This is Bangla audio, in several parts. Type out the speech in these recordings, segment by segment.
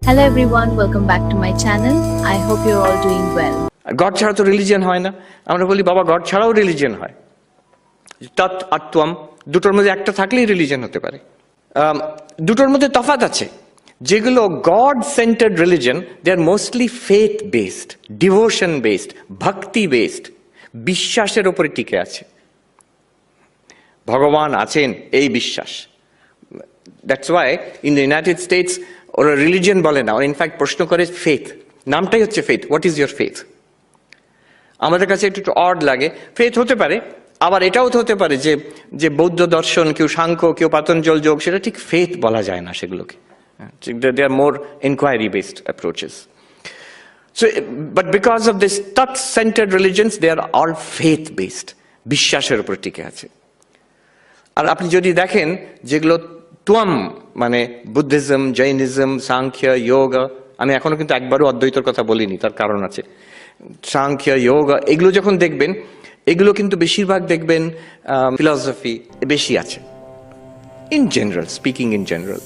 Hello everyone, welcome back to my channel. I hope you're all doing well. God ছাড়া তো রিলিজিয়ন হয় না। আমরা বলি বাবা গড ছাড়াও রিলিজিয়ন হয়। তৎ আর ত্বম দুটোর মধ্যে একটা থাকলেই রিলিজিয়ন হতে পারে। দুটোর মধ্যে তফাৎ আছে। যেগুলো God centred religion, they are mostly faith based, devotion based, bhakti based, বিশ্বাসের উপরে টিকে আছে। ভগবান আছেন এই বিশ্বাস। That's why in the United States ওরা রিলিজিয়ন বলে না, ওরা ইনফ্যাক্ট প্রশ্ন করে ফেথ। নামটাই হচ্ছে faith. What is your faith? আমাদের কাছে একটু অড লাগে। ফেথ হতে পারে, আবার এটাও তো হতে পারে যে যে বৌদ্ধ দর্শন, কেউ সাংখ্য, কেউ পাতঞ্জল যোগ, সেটা ঠিক ফেথ বলা যায় না সেগুলোকে। They are more inquiry based approaches. So, but because of this Tat-centered religions, they are all faith-based. বিশ্বাসের উপর টিকে আছে। আর আপনি যদি দেখেন যেগুলো ত্বম মানে বুদ্ধিজম, জৈনিজম, সাংখ্য, যোগা, আমি এখনো কিন্তু একবারও অদ্বৈতর কথা বলিনি, তার কারণ আছে। সাংখ্য, যোগা এগুলো যখন দেখবেন, এগুলো কিন্তু বেশিরভাগ দেখবেন ফিলসফি বেশি আছে, in general speaking, in general.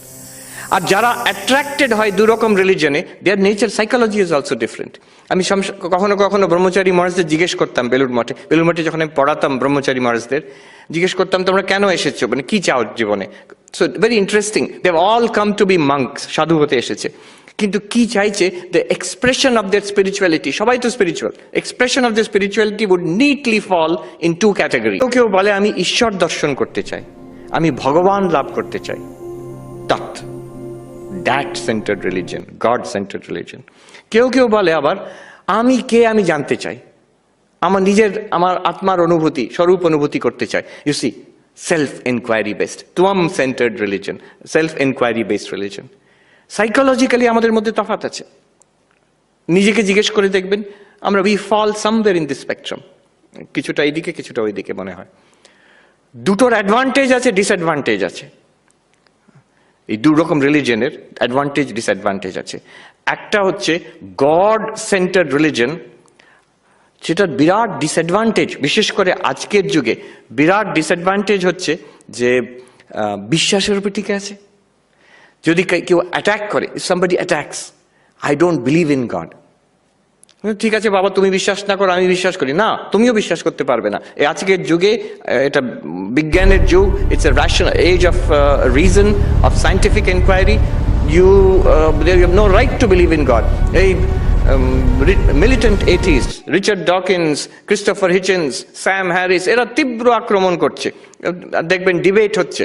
আর যারা অ্যাট্রাক্টেড হয় দুরকম রিলিজনে, their nature psychology is also different. আমি কখনো কখনো ব্রহ্মচারী মহারাজদের জিজ্ঞেস করতাম বেলুড় মঠে যখন আমি পড়াতাম ব্রহ্মচারী মহারাজদের, জিজ্ঞেস করতাম তোমরা কেন এসেছো, মানে কি চাও জীবনে। So very interesting, they have all come to be monks, সাধু হতে এসেছে। কিন্তু কি চাইছে? The expression of that spirituality, সবাই তো spiritual, expression of the spirituality would neatly fall in two category. কেউ বলে আমি ঈশ্বর দর্শন করতে চাই, আমি ভগবান লাভ করতে চাই, তৎ that-centered religion, God-centered religion. কেউ বলে আবার আমি কে আমি জানতে চাই, আমার আত্মার অনুভূতি, স্বরূপ অনুভূতি করতে চাই। You see, self enquiry based, ত্বম-সেন্টার্ড religion, self enquiry based religion. Psychologically আমাদের মধ্যে তফাৎ আছে। নিজেকে জিজ্ঞেস করে দেখবেন, আমরা we fall somewhere in this spectrum, কিছুটা এইদিকে কিছুটা ওইদিকে মনে হয়। দুটোর অ্যাডভান্টেজ আছে, ডিসঅ্যাডভান্টেজ আছে। এই দু রকম রিলিজনের অ্যাডভান্টেজ ডিসঅ্যাডভান্টেজ আছে। একটা হচ্ছে গড সেন্টার্ড রিলিজন, সেটার বিরাট ডিসঅ্যাডভান্টেজ, বিশেষ করে আজকের যুগে বিরাট ডিসঅ্যাডভান্টেজ হচ্ছে যে বিশ্বাসের উপর টিকে আছে। যদি কেউ অ্যাটাক করে, somebody attacks, I don't believe in god, ঠিক আছে বাবা তুমি বিশ্বাস না করো, আমি বিশ্বাস করি না, তুমিও বিশ্বাস করতে পারবে না। এই আজকের যুগে এটা বিজ্ঞানের যুগ, it's a rational age of reason, of scientific enquiry. You have no right to believe in God. এই militant atheist, Richard Dawkins, Christopher Hitchens, Sam Harris, এরা তীব্র আক্রমণ করছে। দেখবেন ডিবেট হচ্ছে,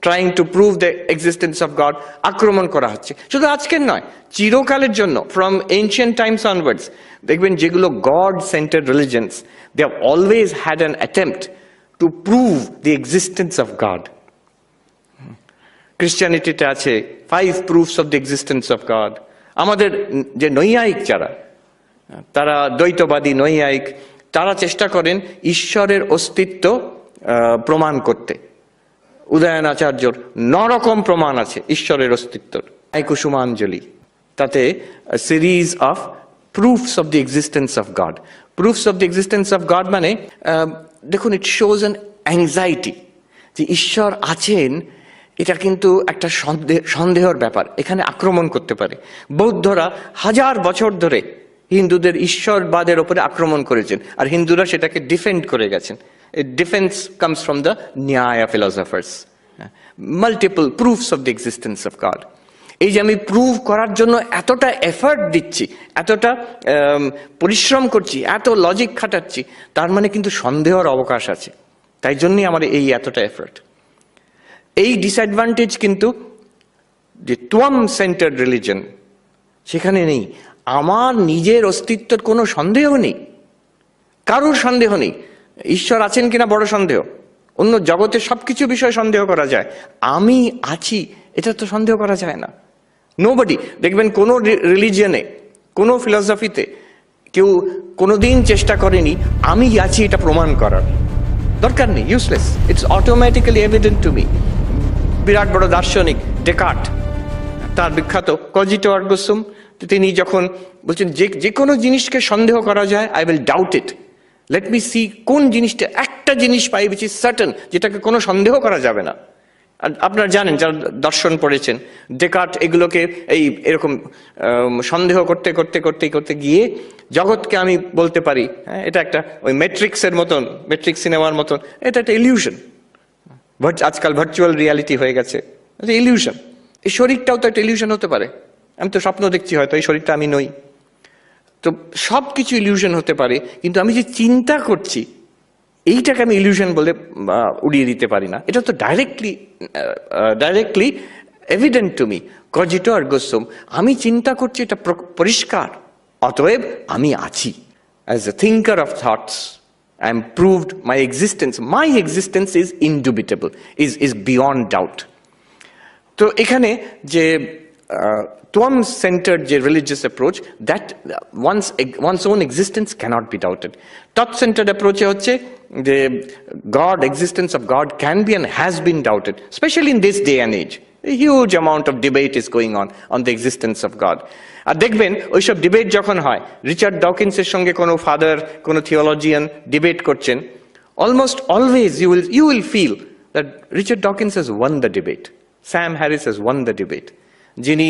trying to prove the existence of God, আক্রমণ করা হচ্ছে। শুধু আজকের নয়, চিরকালের জন্য, ফ্রম এনশিয়েন্ট টাইমস অনওয়ার্ডস, দেখবেন যেগুলো God centred religions, they have always had an attempt to prove the existence of God. ক্রিশ্চিয়ানিটিতে আছে 5 proofs of the existence of God. আমাদের যে নৈয়ায়িক যারা, তারা দ্বৈতবাদী নৈয়ায়িক, তারা চেষ্টা করেন ঈশ্বরের অস্তিত্ব প্রমাণ করতে। উদয়নাচার্যর 9 রকম প্রমাণ আছে ঈশ্বরের অস্তিত্বর। কুসুমাঞ্জলি, তাতে series of proofs of the existence of god. Proofs of the existence of god মানে দেখুন, ইট শোজ অ্যান অ্যাংজাইটি যে ঈশ্বর আছেন, এটা কিন্তু একটা সন্দেহের ব্যাপার, এখানে আক্রমণ করতে পারে। বৌদ্ধরা 1000 বছর ধরে হিন্দুদের ঈশ্বরবাদের ওপরে আক্রমণ করেছেন, আর হিন্দুরা সেটাকে ডিফেন্ড করে গেছেন। Defense comes from the Nyaya philosophers. Multiple proofs of the existence of God. এই যে আমি প্রুভ করার জন্য এতটা এফর্ট দিচ্ছি, এতটা পরিশ্রম করছি, এত লজিক খাটাচ্ছি, তার মানে কিন্তু সন্দেহের অবকাশ আছে। তাই জন্যই আমার এই এতটা এফর্ট। এই ডিসঅ্যাডভান্টেজ কিন্তু যে ত্বম সেন্টার্ড রিলিজন, সেখানে নেই। আমার নিজের অস্তিত্বের কোনো সন্দেহ নেই, কারোর সন্দেহ নেই। ঈশ্বর আছেন কিনা বড় সন্দেহ, অন্য জগতের সবকিছু বিষয়ে সন্দেহ করা যায়, আমি আছি এটা তো সন্দেহ করা যায় না। নোবডি, দেখবেন কোনো রিলিজিয়নে, কোনো ফিলসফিতে কেউ কোনোদিন চেষ্টা করেনি আমি আছি এটা প্রমাণ করার। দরকার নেই, useless, it's automatically evident to me. বিরাট বড় দার্শনিক ডেকার্ট, তার বিখ্যাত কজিটো আর্গো সুম, তিনি যখন বলছেন যে কোনো জিনিসকে সন্দেহ করা যায়, I will doubt it, let me see কোন জিনিসটা, একটা জিনিস পাই উইচ ইজ সার্টেন, যেটাকে কোনো সন্দেহ করা যাবে না, আর আপনারা জানেন যারা দর্শন পড়েছেন, ডেকার্ট এগুলোকে এরকম সন্দেহ করতে করতে করতে করতে গিয়ে জগৎকে আমি বলতে পারি, হ্যাঁ, এটা একটা ওই ম্যাট্রিক্সের মতন, ম্যাট্রিক্স সিনেমার মতন, এটা একটা ইলিউশন। আজকাল ভার্চুয়াল রিয়ালিটি হয়ে গেছে, এটা ইলিউশন। এই শরীরটাও তো একটা ইলিউশন হতে পারে। আমি তো স্বপ্ন দেখছি, হয়তো এই শরীরটা আমি নই। তো সব কিছু ইলিউশন হতে পারে, কিন্তু আমি যে চিন্তা করছি এইটাকে আমি ইলিউশন বলে উড়িয়ে দিতে পারি না। এটা তো directly evident to me, cogito ergo sum. আমি চিন্তা করছি, এটা পরিষ্কার, অতএব আমি আছি। As a thinker of thoughts I am proved my existence is indubitable, is beyond doubt. তো এখানে যে Twam centered যে religious approach, that one's own existence cannot be doubted. Tot centered approach হচ্ছে যে existence of God can be and has been doubted, especially in this day and age. A huge amount of debate is going on the existence of God. আর দেখবেন ওইসব ডিবেট যখন হয়, রিচার্ড ডকিন্সের সঙ্গে কোনো ফাদার, কোনো থিওলজিয়ান ডিবেট করছেন, almost always you will feel that Richard Dawkins has won the debate, Sam Harris has won the debate. যিনি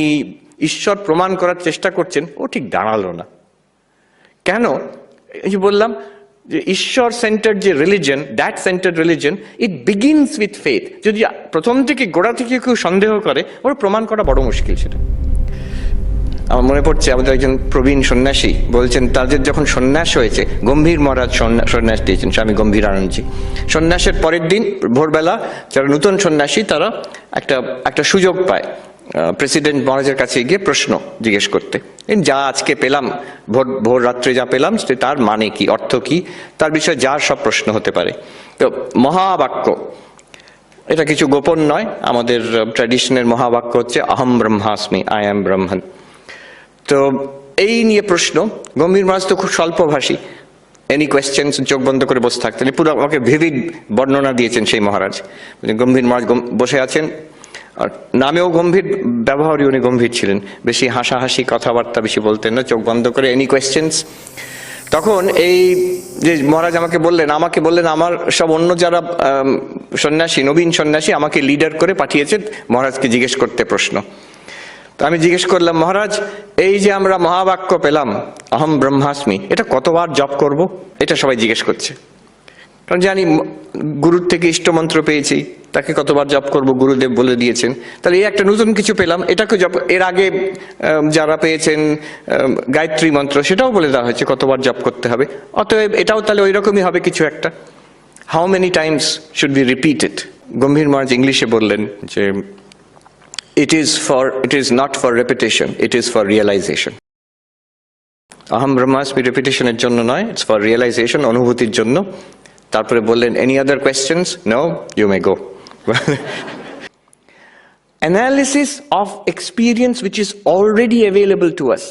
ঈশ্বর প্রমাণ করার চেষ্টা করছেন, ও ঠিক দাঁড়ালো না। কেন? এই যে বললাম যে ঈশ্বর সেন্টার্ড যে religion, that centred religion, it begins with faith. যদি প্রথম থেকে গোড়া থেকে কেউ সন্দেহ করে, ওর প্রমাণ করা বড় মুশকিল। সেটা আমার মনে পড়ছে, আমাদের একজন প্রবীণ সন্ন্যাসী বলছেন, তাদের যখন সন্ন্যাস হয়েছে, গম্ভীর মহারাজ সন্ন্যাস দিয়েছেন, স্বামী গম্ভীর আনন্দজি। সন্ন্যাসের পরের দিন ভোরবেলা যারা নতুন সন্ন্যাসী, তারা একটা সুযোগ পায় প্রেসিডেন্ট মহারাজের কাছে গিয়ে প্রশ্ন জিজ্ঞেস করতে। যা আজকে পেলাম, ভোর রাত্রে যা পেলাম, তার মানে কি, অর্থ কি, তার বিষয়ে যার সব প্রশ্ন হতে পারে। তো মহাবাক্য, এটা কিছু গোপন নয়, আমাদের ট্র্যাডিশনের মহাবাক্য হচ্ছে অহম ব্রহ্মাস্মি, আই অ্যাম ব্রহ্মণ। তো এই নিয়ে প্রশ্ন, গম্ভীর মহারাজ তো খুব স্বল্পভাষী, এনি কোয়েশ্চেন্স, চোখ বন্ধ করে বসে থাকতেন। পুরো আমাকে ভিভিড বর্ণনা দিয়েছেন সেই মহারাজ। গম্ভীর মহারাজ বসে আছেন, আর নামেও গম্ভীর, ব্যবহারই উনি গম্ভীর ছিলেন, বেশি হাসাহাসি কথাবার্তা বেশি বলতেন না, চোখ বন্ধ করে এনি কোয়েশ্চেন্স। তখন এই যে মহারাজ আমাকে বললেন আমার সব অন্য যারা সন্ন্যাসী, নবীন সন্ন্যাসী, আমাকে লিডার করে পাঠিয়েছেন মহারাজকে জিজ্ঞেস করতে প্রশ্ন। তো আমি জিজ্ঞেস করলাম, মহারাজ, এই যে আমরা মহাবাক্য পেলাম অহম ব্রহ্মাস্মি, এটা কতবার জপ করব? এটা সবাই জিজ্ঞেস করছে, কারণ জানি গুরুর থেকে ইষ্টমন্ত্র পেয়েছি, তাকে কতবার জপ করব গুরুদেব বলে দিয়েছেন। তাহলে এই একটা নতুন কিছু পেলাম, এটাকে জপ, এর আগে যারা পেয়েছেন গায়ত্রী মন্ত্র, সেটাও বলে দেওয়া হয়েছে কতবার জপ করতে হবে, অতএব এটাও তাহলে ওই রকমই হবে কিছু একটা। How many times should be repeated? Gambhir Maharaj ইংলিশে বললেন যে it is not for repetition, it is for realization. aham brahmasmi repetition এর জন্য নয়, it's for realization, অনুভূতির জন্য। তারপরে বললেন, any other questions? No, you may go. Analysis of experience which is already available to us.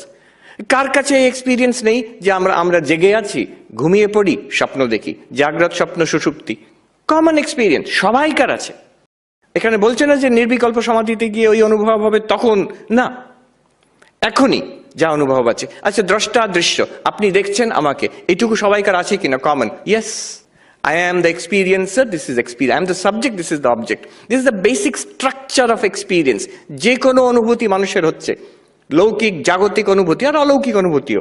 কার কাছে এই এক্সপিরিয়েন্স নেই যে আমরা জেগে আছি, ঘুমিয়ে পড়ি, স্বপ্ন দেখি, জাগ্রত স্বপ্ন সুষুপ্তি, কমন এক্সপিরিয়েন্স সবাইকার আছে। এখানে বলছে না যে নির্বিকল্প সমাধিতে গিয়ে ওই অনুভব হবে, তখন না, এখনই যা অনুভব আছে। আচ্ছা, দ্রষ্টা দৃশ্য, আপনি দেখছেন আমাকে, এইটুকু সবাইকার আছে কিনা? Common, yes. I am the experiencer, this is experience. I am the subject, this is the object. This is the basic structure of experience. যে কোনো অনুভূতি মানুষের হচ্ছে, লৌকিক জাগতিক অনুভূতি আর অলৌকিক অনুভূতিও,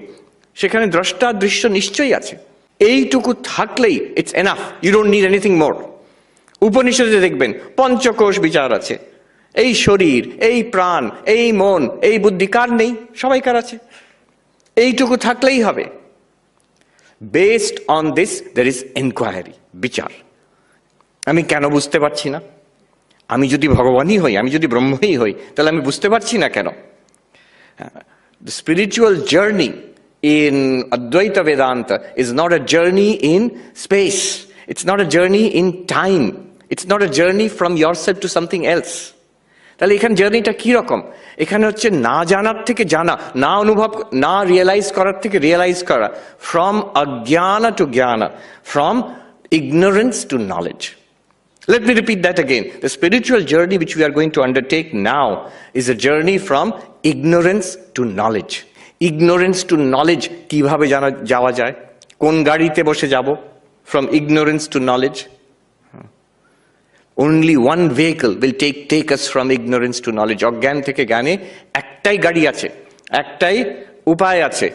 সেখানে দ্রষ্টা দৃশ্য নিশ্চয়ই আছে। এইটুকু থাকলেই it's enough, you don't need anything more. উপনিষদে দেখবেন পঞ্চকোষ বিচার আছে, এই শরীর, এই প্রাণ, এই মন, এই বুদ্ধি কার নেই? সবাইকার আছে। এইটুকু থাকলেই হবে। Based on this there is enquiry, বিচার। আমি কেন বুঝতে পারছি না? আমি যদি ভগবানই হই, আমি যদি ব্রহ্মই হই, তাহলে আমি বুঝতে পারছি না কেন? The spiritual journey in Advaita Vedanta is not a journey in space. It's not a journey in time. It's not a journey from yourself to something else. তাহলে এখানে জার্নিটা কি রকম? এখানে হচ্ছে না জানার থেকে জানা, না অনুভব, না রিয়েলাইজ করার থেকে রিয়েলাইজ করা, from ajnana to jnana, from ignorance to knowledge. Let me repeat that again. The spiritual journey which we are going to undertake now is a journey from ignorance to knowledge. Ignorance to knowledge কিভাবে যাওয়া যায়? কোন গাড়িতে বসে যাব? From ignorance to knowledge. Only one vehicle will take us from ignorance to knowledge. অজ্ঞান থেকে জ্ঞানে একটাই গাড়ি আছে, একটাই উপায় আছে,